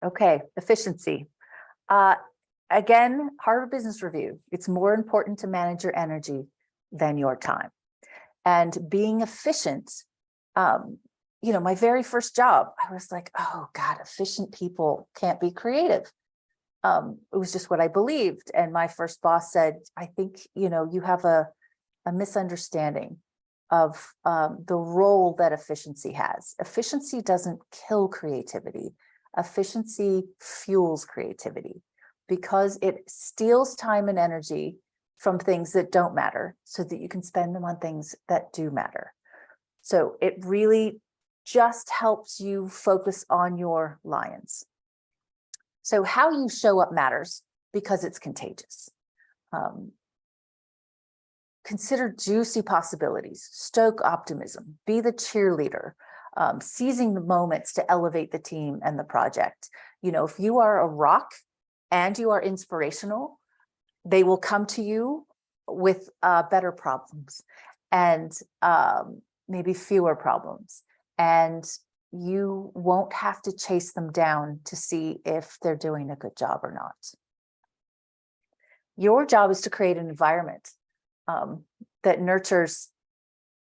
Okay, efficiency. Uh, Again, Harvard Business Review. It's more important to manage your energy than your time. And being efficient, my very first job, I was like, oh God, efficient people can't be creative. It was just what I believed. And my first boss said, I think, you have a misunderstanding of the role that efficiency has. Efficiency doesn't kill creativity. Efficiency fuels creativity because it steals time and energy from things that don't matter so that you can spend them on things that do matter. So it really just helps you focus on your lions. So how you show up matters because it's contagious. Consider juicy possibilities, stoke optimism, be the cheerleader, seizing the moments to elevate the team and the project. If you are a rock and you are inspirational, they will come to you with better problems and maybe fewer problems. And you won't have to chase them down to see if they're doing a good job or not. Your job is to create an environment that nurtures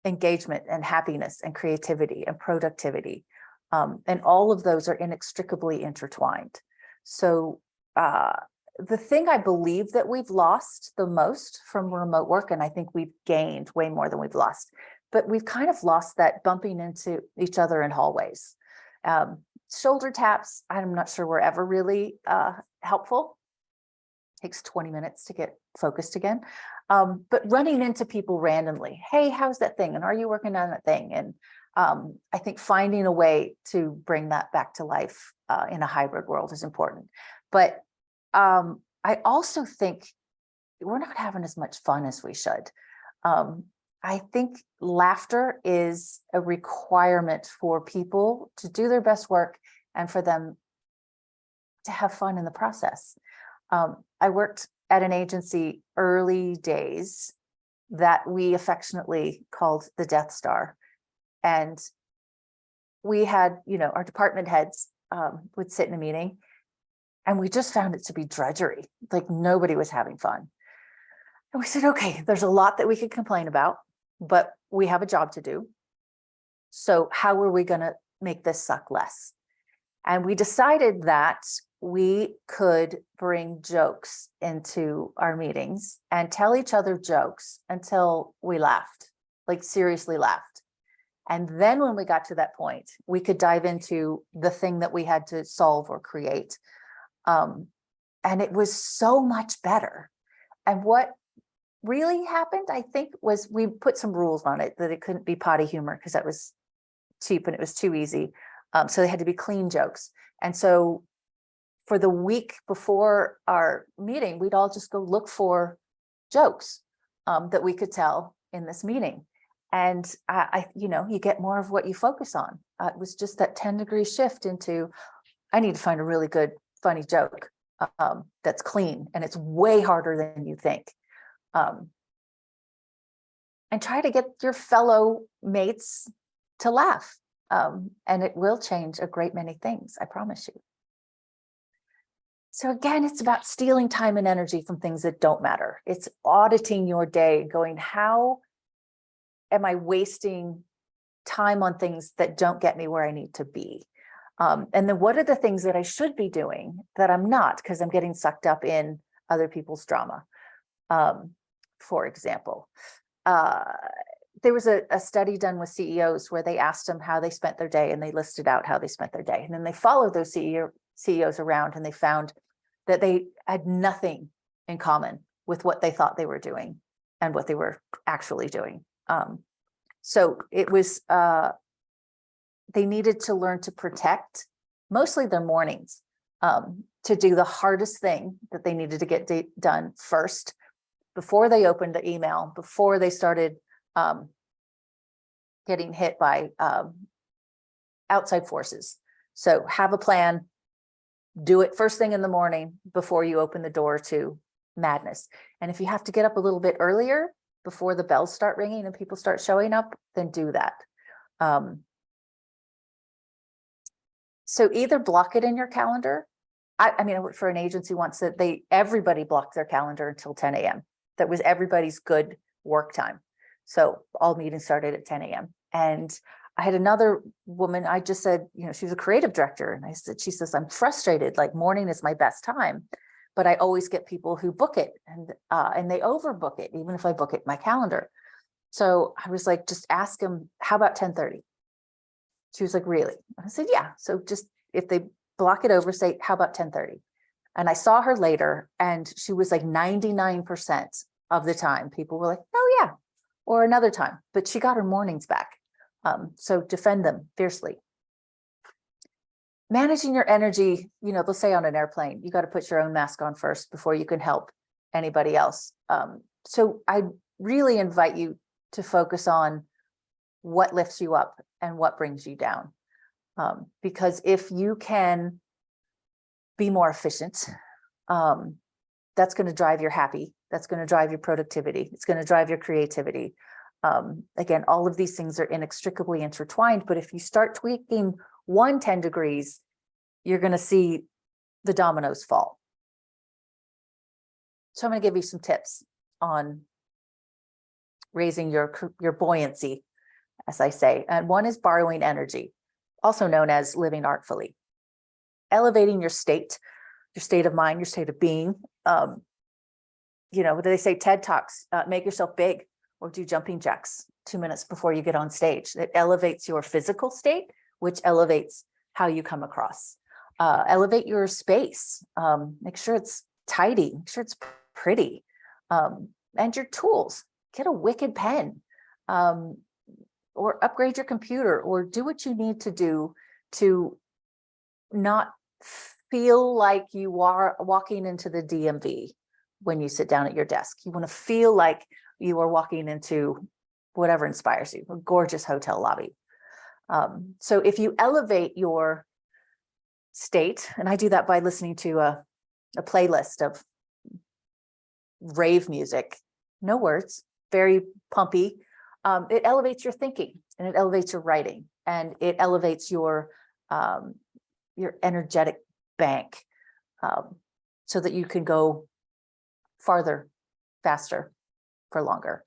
engagement and happiness and creativity and productivity. And all of those are inextricably intertwined. So the thing I believe that we've lost the most from remote work, and I think we've gained way more than we've lost, but we've kind of lost that bumping into each other in hallways. Shoulder taps, I'm not sure were ever really helpful. Takes 20 minutes to get focused again. But running into people randomly, hey, how's that thing? And are you working on that thing? And I think finding a way to bring that back to life in a hybrid world is important. But I also think we're not having as much fun as we should. I think laughter is a requirement for people to do their best work and for them to have fun in the process. I worked at an agency early days that we affectionately called the Death Star. And we had, our department heads would sit in a meeting and we just found it to be drudgery. Like nobody was having fun. And we said, okay, there's a lot that we could complain about, but we have a job to do. So how are we going to make this suck less? And we decided that we could bring jokes into our meetings and tell each other jokes until we laughed, like seriously laughed. And then when we got to that point, we could dive into the thing that we had to solve or create. And it was so much better. And what really happened, I think, was we put some rules on it that it couldn't be potty humor because that was cheap and it was too easy. So they had to be clean jokes. And so for the week before our meeting, we'd all just go look for jokes that we could tell in this meeting. And you get more of what you focus on. It was just that 10-degree shift into, I need to find a really good, funny joke that's clean, and it's way harder than you think. And try to get your fellow mates to laugh. And it will change a great many things, I promise you. So again, it's about stealing time and energy from things that don't matter. It's auditing your day, going, how am I wasting time on things that don't get me where I need to be? And then what are the things that I should be doing that I'm not, because I'm getting sucked up in other people's drama? For example, there was a study done with CEOs where they asked them how they spent their day, and they listed out how they spent their day. And then they followed those CEOs around, and they found that they had nothing in common with what they thought they were doing and what they were actually doing. So it was, they needed to learn to protect mostly their mornings, to do the hardest thing that they needed to get done first, before they opened the email, before they started getting hit by outside forces. So have a plan, do it first thing in the morning before you open the door to madness. And if you have to get up a little bit earlier before the bells start ringing and people start showing up, then do that. So either block it in your calendar. I mean, I worked for an agency once that everybody blocked their calendar until 10 a.m. That was everybody's good work time. So all meetings started at 10 a.m. And I had another woman, I just said, she was a creative director. And she says, I'm frustrated, like morning is my best time, but I always get people who book it and they overbook it, even if I book it in my calendar. So I was like, just ask them, how about 10:30? She was like, really? I said, yeah. So just if they block it over, say, how about 10:30? And I saw her later and she was like 99% of the time people were like, oh yeah, or another time, but she got her mornings back. So defend them fiercely. Managing your energy, they'll say on an airplane, you got to put your own mask on first before you can help anybody else. So I really invite you to focus on what lifts you up and what brings you down. Because if you can be more efficient, that's going to drive your happy. That's going to drive your productivity. It's going to drive your creativity. Again, all of these things are inextricably intertwined, but if you start tweaking 10 degrees, you're going to see the dominoes fall. So I'm going to give you some tips on raising your buoyancy, as I say. And one is borrowing energy, also known as living artfully. Elevating your state of mind, your state of being. What do they say? TED Talks, make yourself big or do jumping jacks 2 minutes before you get on stage. It elevates your physical state, which elevates how you come across. Elevate your space. Make sure it's tidy, make sure it's pretty. And your tools. Get a wicked pen, or upgrade your computer, or do what you need to do to not feel like you are walking into the DMV when you sit down at your desk. You want to feel like you are walking into whatever inspires you, a gorgeous hotel lobby. So if you elevate your state, and I do that by listening to a playlist of rave music, no words, very pumpy, it elevates your thinking and it elevates your writing and it elevates your energetic bank, so that you can go farther, faster, for longer.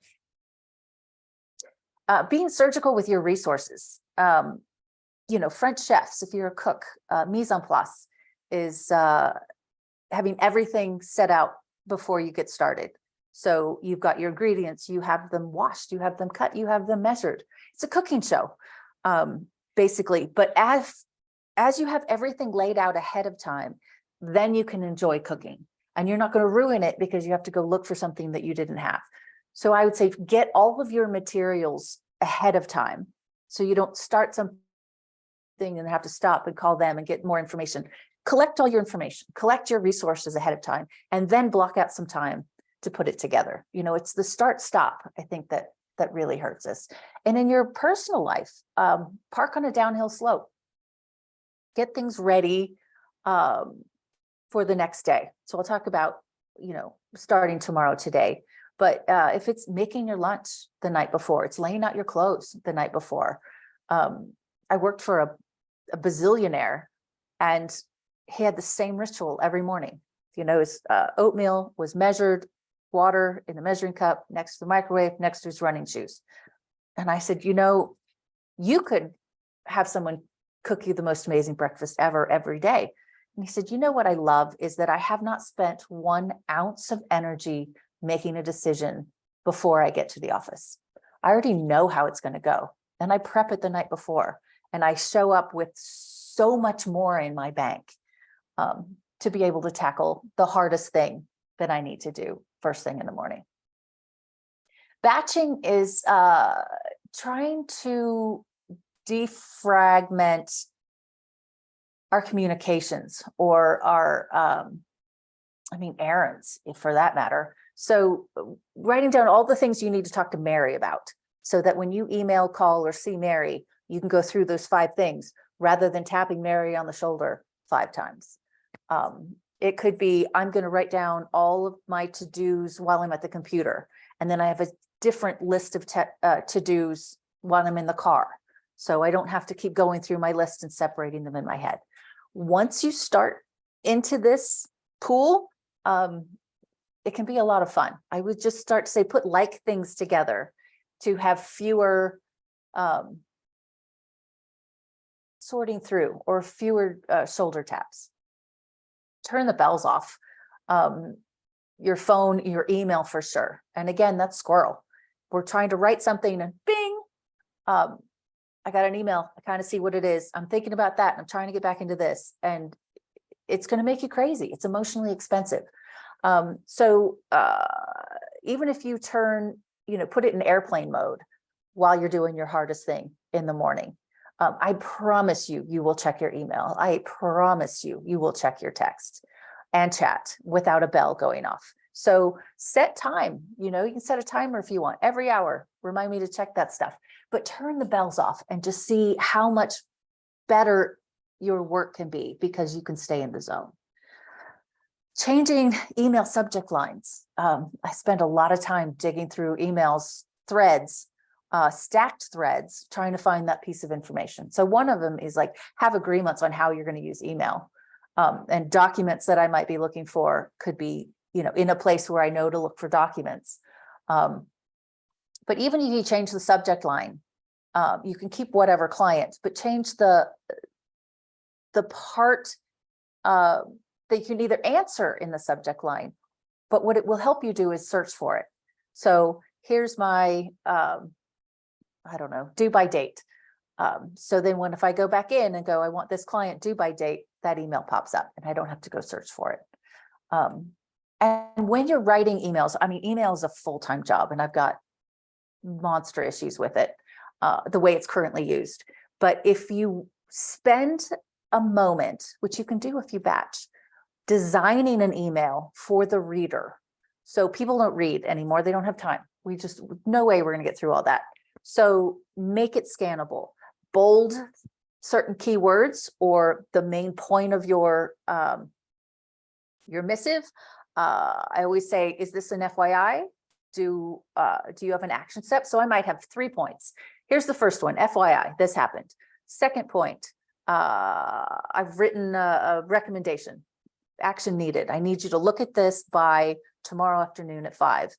Being surgical with your resources. French chefs, if you're a cook, mise en place is having everything set out before you get started. So you've got your ingredients, you have them washed, you have them cut, you have them measured. It's a cooking show, basically. But as you have everything laid out ahead of time, then you can enjoy cooking. And you're not going to ruin it because you have to go look for something that you didn't have. So I would say get all of your materials ahead of time so you don't start something and have to stop and call them and get more information. Collect all your information, collect your resources ahead of time, and then block out some time to put it together. It's the start stop, I think, that really hurts us. And in your personal life, park on a downhill slope. Get things ready for the next day. So I'll talk about, starting tomorrow today. But if it's making your lunch the night before, it's laying out your clothes the night before. I worked for a bazillionaire, and he had the same ritual every morning. His oatmeal was measured, water in a measuring cup, next to the microwave, next to his running shoes. And I said, you could have someone cook you the most amazing breakfast ever every day. And he said, what I love is that I have not spent 1 ounce of energy making a decision before I get to the office. I already know how it's going to go. And I prep it the night before. And I show up with so much more in my bank to be able to tackle the hardest thing that I need to do first thing in the morning. Batching is trying to defragment our communications or our, errands, for that matter. So writing down all the things you need to talk to Mary about, so that when you email, call, or see Mary, you can go through those 5 things rather than tapping Mary on the shoulder 5 times. It could be, I'm going to write down all of my to-dos while I'm at the computer. And then I have a different list of to-dos while I'm in the car. So I don't have to keep going through my list and separating them in my head. Once you start into this pool, it can be a lot of fun. I would just start to say, put like things together to have fewer sorting through or fewer shoulder taps. Turn the bells off. Your phone, your email for sure. And again, that's squirrel. We're trying to write something and bing, I got an email. I kind of see what it is. I'm thinking about that. And I'm trying to get back into this. And it's going to make you crazy. It's emotionally expensive. So even if you turn, put it in airplane mode while you're doing your hardest thing in the morning, I promise you, you will check your email. I promise you, you will check your text and chat without a bell going off. So set time, you can set a timer if you want, every hour, remind me to check that stuff, but turn the bells off and just see how much better your work can be because you can stay in the zone. Changing email subject lines. I spend a lot of time digging through emails, threads, stacked threads, trying to find that piece of information. So one of them is like, have agreements on how you're going to use email. And documents that I might be looking for could be, in a place where I know to look for documents. But even if you change the subject line, you can keep whatever client, but change the part that you can either answer in the subject line, but what it will help you do is search for it. So here's my, I don't know, due by date. So then if I go back in and go, I want this client due by date, that email pops up and I don't have to go search for it. And when you're writing emails, email is a full-time job and I've got monster issues with it, the way it's currently used. But if you spend a moment, which you can do if you batch, designing an email for the reader. So people don't read anymore. They don't have time. No way we're going to get through all that. So make it scannable, bold certain keywords or the main point of your missive. I always say, is this an FYI? Do you have an action step? So I might have 3 points. Here's the first one, FYI, this happened. Second point, I've written a recommendation, action needed. I need you to look at this by tomorrow afternoon at 5.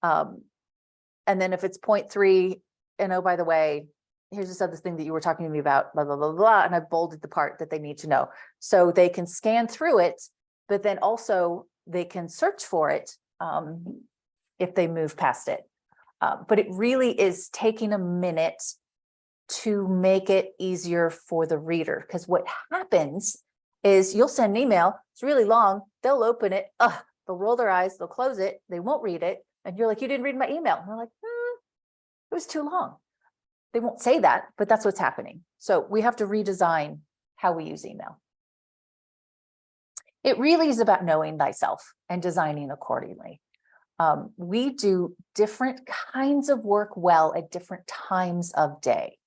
And then if it's point 3, and oh, by the way, here's this other thing that you were talking to me about, blah, blah, blah, blah. And I bolded the part that they need to know. So they can scan through it, but then also they can search for it if they move past it. But it really is taking a minute to make it easier for the reader. Because what happens is you'll send an email, it's really long, they'll open it, they'll roll their eyes, they'll close it, they won't read it. And you're like, you didn't read my email. And they're like, it was too long. They won't say that, but that's what's happening. So we have to redesign how we use email. It really is about knowing thyself and designing accordingly. We do different kinds of work well at different times of day.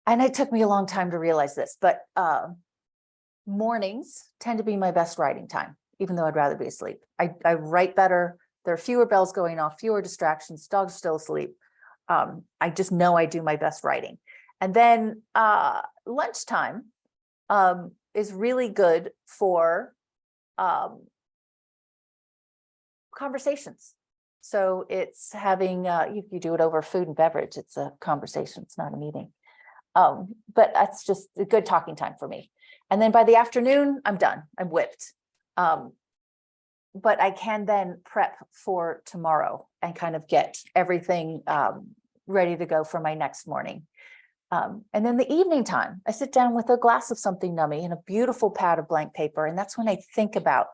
And it took me a long time to realize this, but mornings tend to be my best writing time, even though I'd rather be asleep. I write better. There are fewer bells going off, fewer distractions, dogs are still asleep. I just know I do my best writing. And then lunchtime is really good for conversations. So it's having, you do it over food and beverage. It's a conversation. It's not a meeting. But that's just a good talking time for me. And then by the afternoon, I'm done. I'm whipped. But I can then prep for tomorrow and kind of get everything ready to go for my next morning. And then the evening time, I sit down with a glass of something nummy and a beautiful pad of blank paper. And that's when I think about,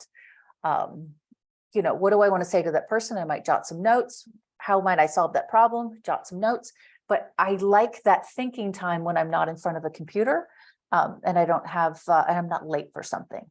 what do I want to say to that person? I might jot some notes. How might I solve that problem? Jot some notes. But I like that thinking time when I'm not in front of a computer and I don't have, and I'm not late for something.